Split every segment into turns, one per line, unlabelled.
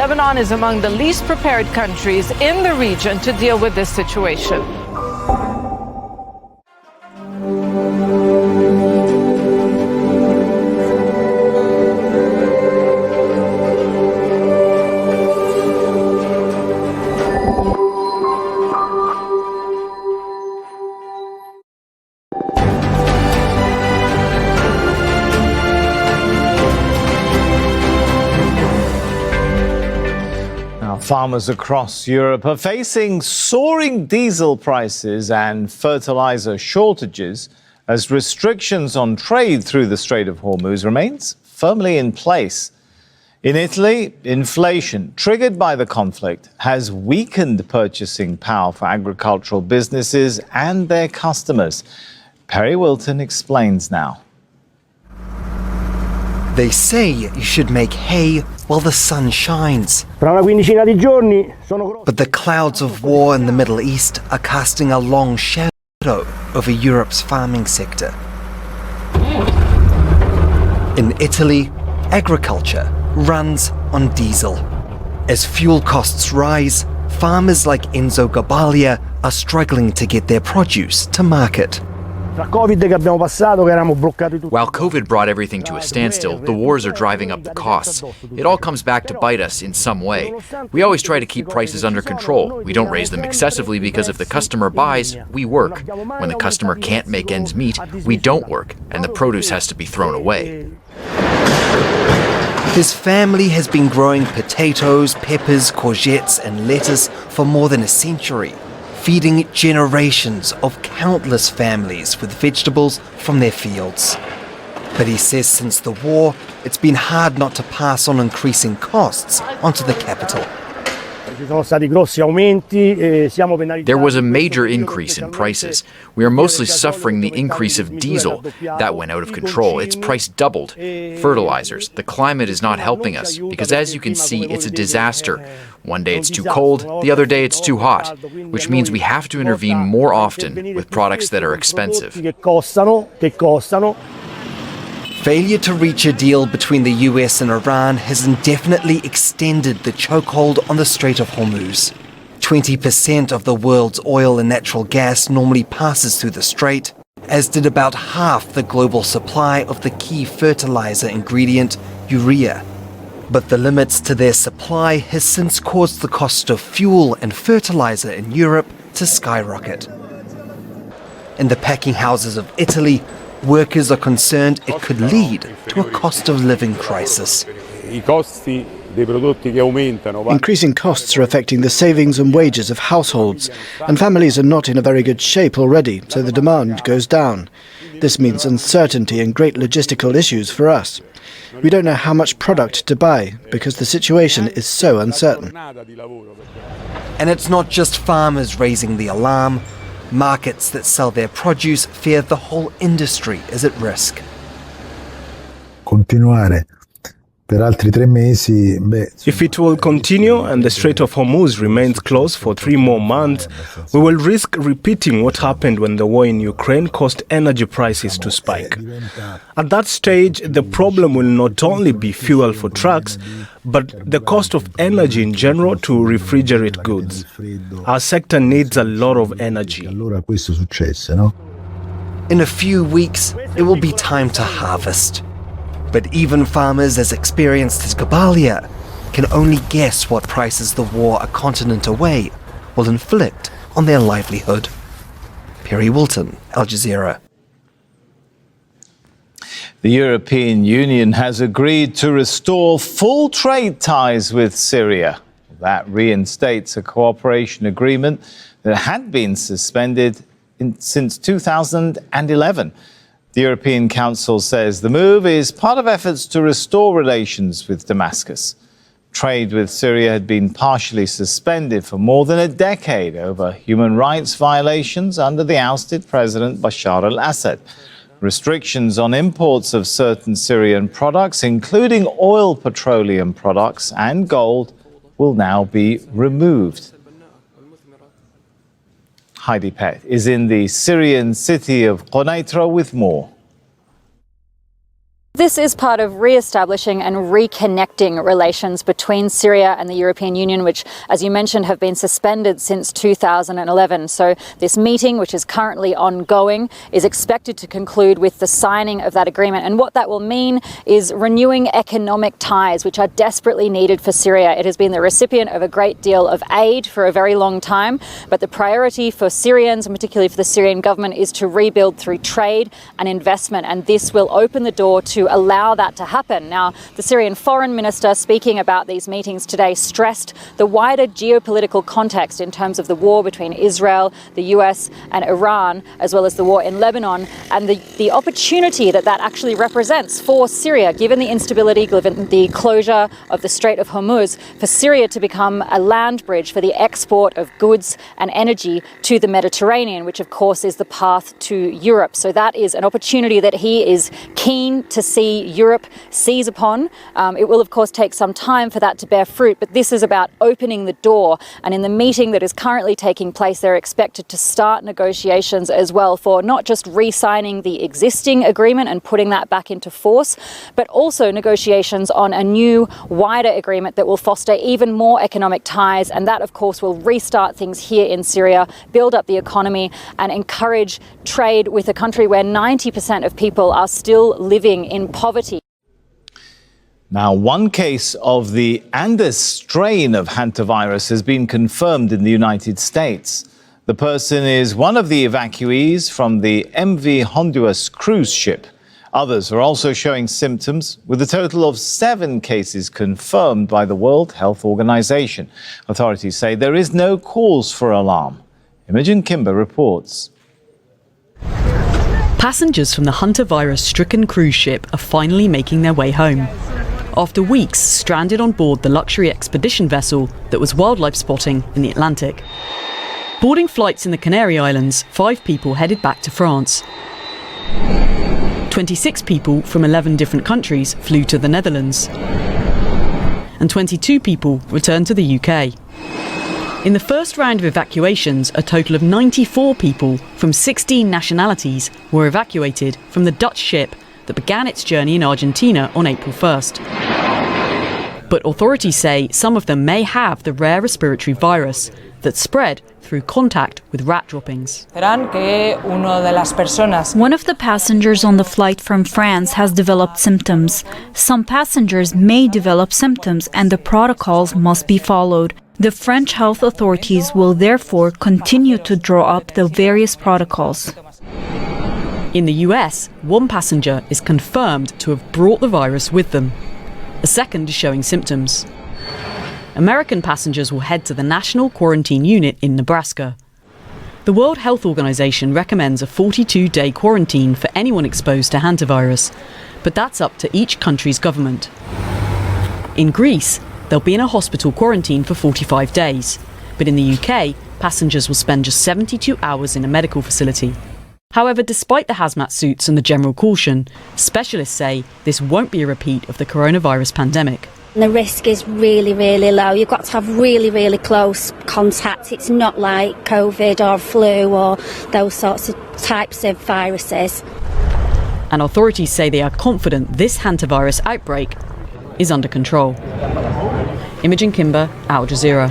Lebanon is among the least prepared countries in the region to deal with this situation.
Farmers across Europe are facing soaring diesel prices and fertilizer shortages as restrictions on trade through the Strait of Hormuz remains firmly in place. In Italy, inflation triggered by the conflict has weakened purchasing power for agricultural businesses and their customers. Perry Wilton explains now.
They say you should make hay while the sun shines. But the clouds of war in the Middle East are casting a long shadow over Europe's farming sector. In Italy, agriculture runs on diesel. As fuel costs rise, farmers like Enzo Gabalia are struggling to get their produce to market.
While COVID brought everything to a standstill, the wars are driving up the costs. It all comes back to bite us in some way. We always try to keep prices under control. We don't raise them excessively because if the customer buys, we work. When the customer can't make ends meet, we don't work, and the produce has to be thrown away.
His family has been growing potatoes, peppers, courgettes, and lettuce for more than a century, feeding generations of countless families with vegetables from their fields. But he says since the war, it's been hard not to pass on increasing costs onto the capital.
There was a major increase in prices. We are mostly suffering the increase of diesel. That went out of control. Its price doubled. Fertilizers. The climate is not helping us because, as you can see, it's a disaster. One day it's too cold, the other day it's too hot, which means we have to intervene more often with products that are expensive.
Failure to reach a deal between the US and Iran has indefinitely extended the chokehold on the Strait of Hormuz. 20% of the world's oil and natural gas normally passes through the strait, as did about half the global supply of the key fertilizer ingredient, urea. But the limits to their supply has since caused the cost of fuel and fertilizer in Europe to skyrocket. In the packing houses of Italy, workers are concerned it could lead to a cost of living crisis.
Increasing costs are affecting the savings and wages of households, and families are not in a very good shape already, so the demand goes down. This means uncertainty and great logistical issues for us. We don't know how much product to buy because the situation is so uncertain.
And it's not just farmers raising the alarm. Markets that sell their produce fear the whole industry is at risk.
If it will continue and the Strait of Hormuz remains closed for 3 more months, we will risk repeating what happened when the war in Ukraine caused energy prices to spike. At that stage, the problem will not only be fuel for trucks, but the cost of energy in general to refrigerate goods. Our sector needs a lot of energy.
In a few weeks, it will be time to harvest. But even farmers as experienced as Gabalia can only guess what prices the war a continent away will inflict on their livelihood. Perry Wilton, Al Jazeera.
The European Union has agreed to restore full trade ties with Syria. That reinstates a cooperation agreement that had been suspended since 2011. The European Council says the move is part of efforts to restore relations with Damascus. Trade with Syria had been partially suspended for more than a decade over human rights violations under the ousted President Bashar al-Assad. Restrictions on imports of certain Syrian products, including oil, petroleum products and gold, will now be removed. Heidi Pett is in the Syrian city of Quneitra with more.
This is part of re-establishing and reconnecting relations between Syria and the European Union, which, as you mentioned, have been suspended since 2011. So this meeting, which is currently ongoing, is expected to conclude with the signing of that agreement. And what that will mean is renewing economic ties, which are desperately needed for Syria. It has been the recipient of a great deal of aid for a very long time, but the priority for Syrians, and particularly for the Syrian government, is to rebuild through trade and investment. And this will open the door to allow that to happen. Now, the Syrian foreign minister, speaking about these meetings today, stressed the wider geopolitical context in terms of the war between Israel, the US and Iran, as well as the war in Lebanon, and the opportunity that that actually represents for Syria, given the instability, given the closure of the Strait of Hormuz, for Syria to become a land bridge for the export of goods and energy to the Mediterranean, which of course is the path to Europe. So that is an opportunity that he is keen to see Europe seize upon. It will, of course, take some time for that to bear fruit, but this is about opening the door. And in the meeting that is currently taking place, they're expected to start negotiations as well for not just re-signing the existing agreement and putting that back into force, but also negotiations on a new, wider agreement that will foster even more economic ties. And that, of course, will restart things here in Syria, build up the economy and encourage trade with a country where 90% of people are still living in poverty.
Now, one case of the Andes strain of hantavirus has been confirmed in the United States. The person is one of the evacuees from the MV Honduras cruise ship. Others are also showing symptoms, with a total of 7 cases confirmed by the World Health Organization. Authorities say there is no cause for alarm. Imogen Kimber reports.
Passengers from the hantavirus-stricken cruise ship are finally making their way home, after weeks stranded on board the luxury expedition vessel that was wildlife spotting in the Atlantic. Boarding flights in the Canary Islands, 5 people headed back to France. 26 people from 11 different countries flew to the Netherlands. And 22 people returned to the UK. In the first round of evacuations, a total of 94 people from 16 nationalities were evacuated from the Dutch ship that began its journey in Argentina on April 1st. But authorities say some of them may have the rare respiratory virus that spread through contact with rat droppings.
One of the passengers on the flight from France has developed symptoms. Some passengers may develop symptoms and the protocols must be followed. The French health authorities will therefore continue to draw up the various protocols.
In the US, 1 passenger is confirmed to have brought the virus with them. A second is showing symptoms. American passengers will head to the National Quarantine Unit in Nebraska. The World Health Organization recommends a 42-day quarantine for anyone exposed to hantavirus, but that's up to each country's government. In Greece, they'll be in a hospital quarantine for 45 days, but in the UK, passengers will spend just 72 hours in a medical facility. However, despite the hazmat suits and the general caution, specialists say this won't be a repeat of the coronavirus pandemic.
The risk is really, really low. You've got to have really, really close contact. It's not like COVID or flu or those sorts of types of viruses.
And authorities say they are confident this hantavirus outbreak is under control. Imogen Kimber, Al Jazeera.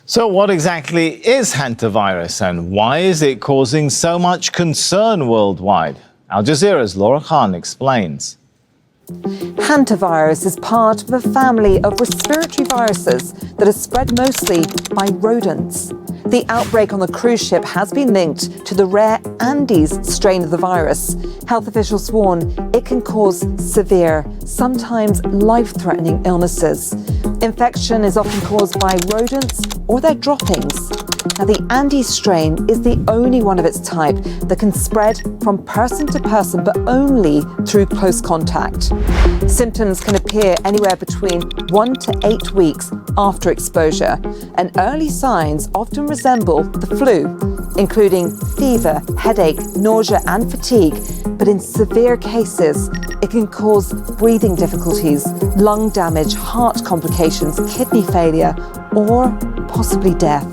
So what exactly is hantavirus and why is it causing so much concern worldwide? Al Jazeera's Laura Khan explains.
Hantavirus is part of a family of respiratory viruses that are spread mostly by rodents. The outbreak on the cruise ship has been linked to the rare Andes strain of the virus. Health officials warn it can cause severe, sometimes life-threatening illnesses. Infection is often caused by rodents or their droppings. Now, the Andes strain is the only one of its type that can spread from person to person, but only through close contact. Symptoms can appear anywhere between 1 to 8 weeks after exposure, and early signs often resemble the flu, including fever, headache, nausea, and fatigue. But in severe cases, it can cause breathing difficulties, lung damage, heart complications, kidney failure, or possibly death.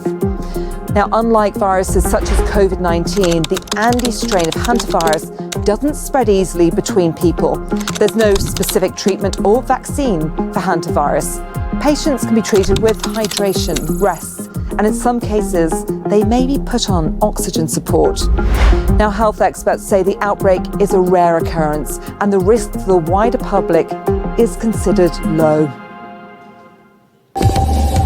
Now, unlike viruses such as COVID-19, the Andes strain of hantavirus doesn't spread easily between people. There's no specific treatment or vaccine for hantavirus. Patients can be treated with hydration, rest, and in some cases, they may be put on oxygen support. Now, health experts say the outbreak is a rare occurrence and the risk to the wider public is considered low.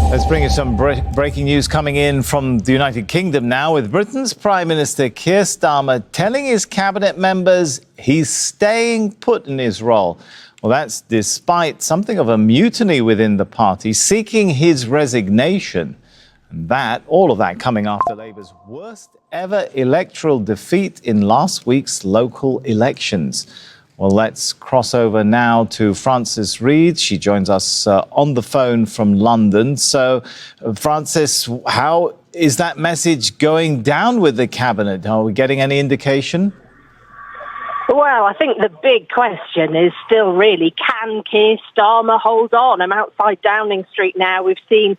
Let's bring you some breaking news coming in from the United Kingdom now, with Britain's Prime Minister Keir Starmer telling his cabinet members he's staying put in his role. Well, that's despite something of a mutiny within the party seeking his resignation. And all of that coming after Labour's worst ever electoral defeat in last week's local elections. Well, let's cross over now to Frances Reid. She joins us on the phone from London. So, Frances, how is that message going down with the cabinet? Are we getting any indication?
Well, I think the big question is still really, can Keir Starmer hold on? I'm outside Downing Street now. We've seen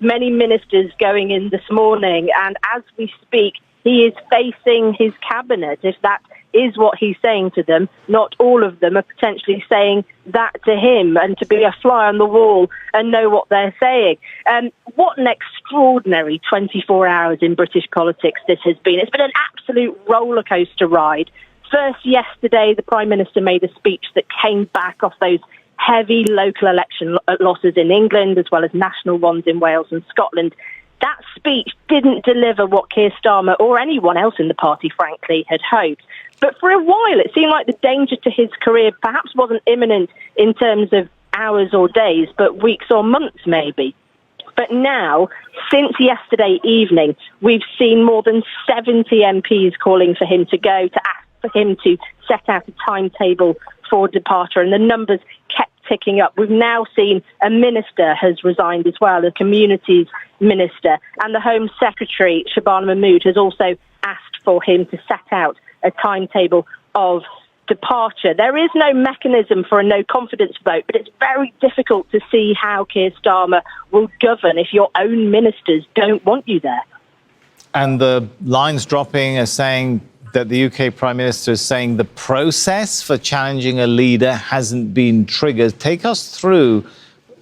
many ministers going in this morning, and as we speak, he is facing his cabinet. If that is what he's saying to them, not all of them are potentially saying that to him, and to be a fly on the wall and know what they're saying. What an extraordinary 24 hours in British politics this has been. It's been an absolute roller coaster ride. First, yesterday, the Prime Minister made a speech that came back off those heavy local election losses in England, as well as national ones in Wales and Scotland. That speech didn't deliver what Keir Starmer or anyone else in the party, frankly, had hoped. But for a while, it seemed like the danger to his career perhaps wasn't imminent in terms of hours or days, but weeks or months maybe. But now, since yesterday evening, we've seen more than 70 MPs calling for him to go, to ask for him to set out a timetable for departure, and the numbers kept ticking up. We've now seen a minister has resigned as well, a communities minister, and the Home Secretary, Shabana Mahmood, has also asked for him to set out a timetable of departure. There is no mechanism for a no confidence vote, but it's very difficult to see how Keir Starmer will govern if your own ministers don't want you there.
And the lines dropping are saying that the UK Prime Minister is saying the process for challenging a leader hasn't been triggered. Take us through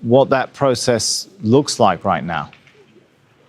what that process looks like right now.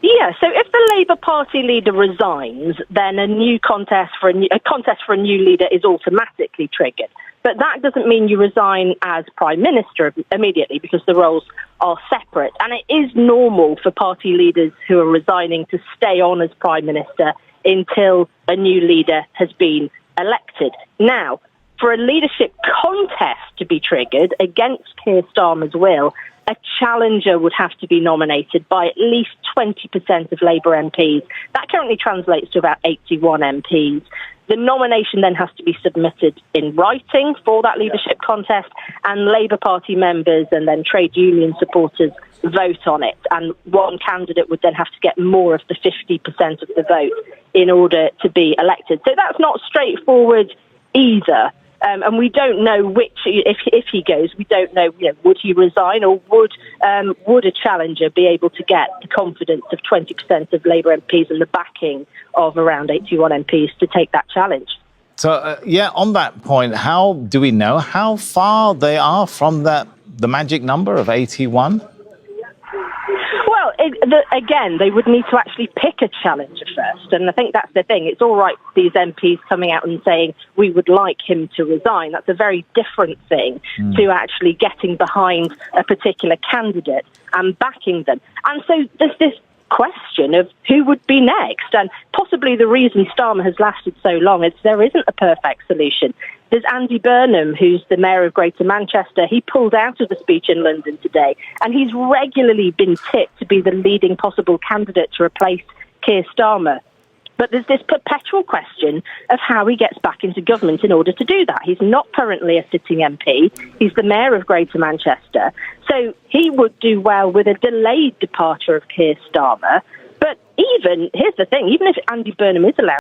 Yeah, so if the Labour Party leader resigns, then a contest for a new leader is automatically triggered. But that doesn't mean you resign as Prime Minister immediately, because the roles are separate. And it is normal for party leaders who are resigning to stay on as Prime Minister until a new leader has been elected. Now, for a leadership contest to be triggered against Keir Starmer's will, a challenger would have to be nominated by at least 20% of Labour MPs. That currently translates to about 81 MPs. The nomination then has to be submitted in writing for that leadership contest, and Labour Party members and then trade union supporters vote on it. And one candidate would then have to get more of the 50% of the vote in order to be elected. So that's not straightforward either. And we don't know which, if he goes, we don't know, would he resign, or would a challenger be able to get the confidence of 20% of Labour MPs and the backing of around 81 MPs to take that challenge?
So, on that point, how do we know how far they are from the magic number of 81?
Well, again, they would need to actually pick a challenger first. And I think that's the thing. It's all right, these MPs coming out and saying, we would like him to resign. That's a very different thing to actually getting behind a particular candidate and backing them. And so there's this question of who would be next. And possibly the reason Starmer has lasted so long is there isn't a perfect solution. There's Andy Burnham, who's the mayor of Greater Manchester. He pulled out of the speech in London today, and he's regularly been tipped to be the leading possible candidate to replace Keir Starmer. But there's this perpetual question of how he gets back into government in order to do that. He's not currently a sitting MP. He's the mayor of Greater Manchester. So he would do well with a delayed departure of Keir Starmer. But here's the thing, even if Andy Burnham is allowed